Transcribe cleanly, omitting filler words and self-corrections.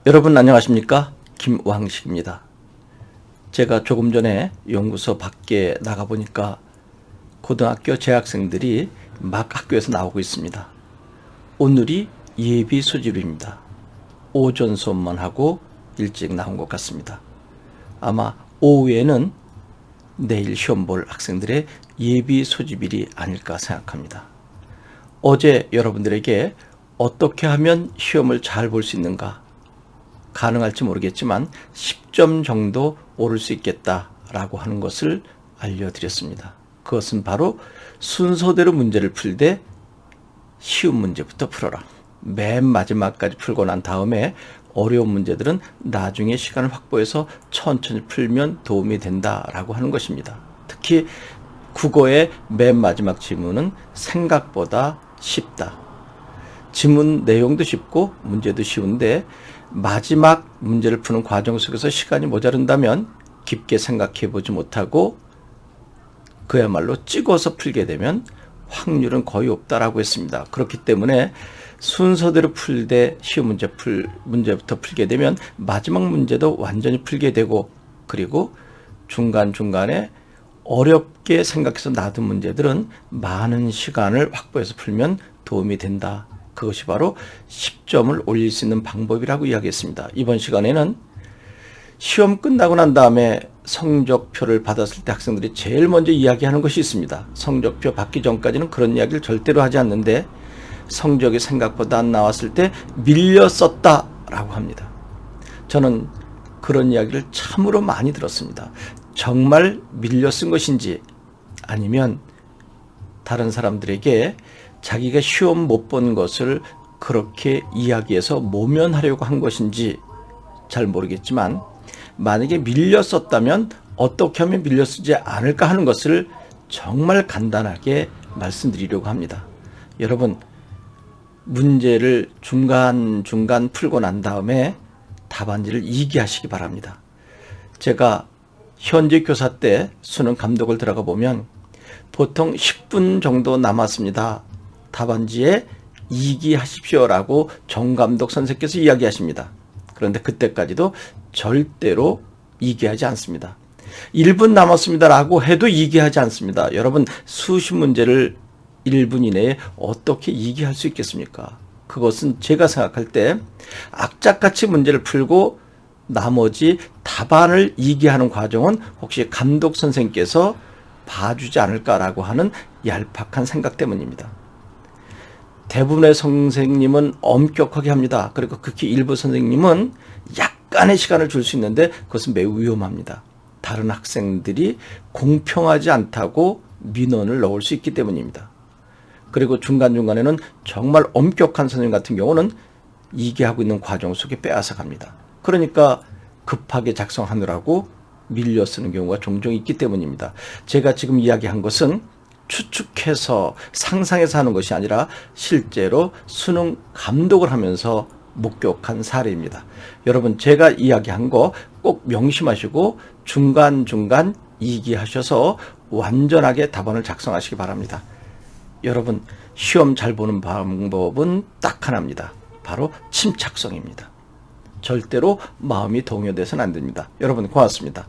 여러분 안녕하십니까? 김왕식입니다. 제가 조금 전에 연구소 밖에 나가보니까 고등학교 재학생들이 막 학교에서 나오고 있습니다. 오늘이 예비 소집입니다. 오전 수업만 하고 일찍 나온 것 같습니다. 아마 오후에는 내일 시험 볼 학생들의 예비 소집일이 아닐까 생각합니다. 어제 여러분들에게 어떻게 하면 시험을 잘 볼 수 있는가, 가능할지 모르겠지만 10점 정도 오를 수 있겠다라고 하는 것을 알려드렸습니다. 그것은 바로 순서대로 문제를 풀되 쉬운 문제부터 풀어라. 맨 마지막까지 풀고 난 다음에 어려운 문제들은 나중에 시간을 확보해서 천천히 풀면 도움이 된다라고 하는 것입니다. 특히 국어의 맨 마지막 지문은 생각보다 쉽다. 지문 내용도 쉽고 문제도 쉬운데 마지막 문제를 푸는 과정 속에서 시간이 모자른다면 깊게 생각해 보지 못하고 그야말로 찍어서 풀게 되면 확률은 거의 없다라고 했습니다. 그렇기 때문에 순서대로 풀되 쉬운 문제부터 풀게 되면 마지막 문제도 완전히 풀게 되고, 그리고 중간중간에 어렵게 생각해서 놔둔 문제들은 많은 시간을 확보해서 풀면 도움이 된다. 그것이 바로 10점을 올릴 수 있는 방법이라고 이야기했습니다. 이번 시간에는 시험 끝나고 난 다음에 성적표를 받았을 때 학생들이 제일 먼저 이야기하는 것이 있습니다. 성적표 받기 전까지는 그런 이야기를 절대로 하지 않는데 성적이 생각보다 안 나왔을 때 밀려 썼다라고 합니다. 저는 그런 이야기를 참으로 많이 들었습니다. 정말 밀려 쓴 것인지 아니면 다른 사람들에게 자기가 시험 못 본 것을 그렇게 이야기해서 모면하려고 한 것인지 잘 모르겠지만, 만약에 밀려 썼다면 어떻게 하면 밀려 쓰지 않을까 하는 것을 정말 간단하게 말씀드리려고 합니다. 여러분, 문제를 중간중간 풀고 난 다음에 답안지를 이기하시기 바랍니다. 제가 현직 교사 때 수능 감독을 들어가 보면 보통 10분 정도 남았습니다. 답안지에 이기하십시오라고 정감독 선생께서 이야기하십니다. 그런데 그때까지도 절대로 이기하지 않습니다. 1분 남았습니다라고 해도 이기하지 않습니다. 여러분, 수십 문제를 1분 이내에 어떻게 이기할 수 있겠습니까? 그것은 제가 생각할 때 악착같이 문제를 풀고 나머지 답안을 이기하는 과정은 혹시 감독 선생께서 봐주지 않을까라고 하는 얄팍한 생각 때문입니다. 대부분의 선생님은 엄격하게 합니다. 그리고 극히 일부 선생님은 약간의 시간을 줄 수 있는데 그것은 매우 위험합니다. 다른 학생들이 공평하지 않다고 민원을 넣을 수 있기 때문입니다. 그리고 중간중간에는 정말 엄격한 선생님 같은 경우는 이기하고 있는 과정 속에 빼앗아 갑니다. 그러니까 급하게 작성하느라고 밀려 쓰는 경우가 종종 있기 때문입니다. 제가 지금 이야기한 것은 추측해서 상상해서 하는 것이 아니라 실제로 수능 감독을 하면서 목격한 사례입니다. 여러분, 제가 이야기한 거 꼭 명심하시고 중간중간 이기하셔서 완전하게 답안을 작성하시기 바랍니다. 여러분, 시험 잘 보는 방법은 딱 하나입니다. 바로 침착성입니다. 절대로 마음이 동요돼서는 안 됩니다. 여러분, 고맙습니다.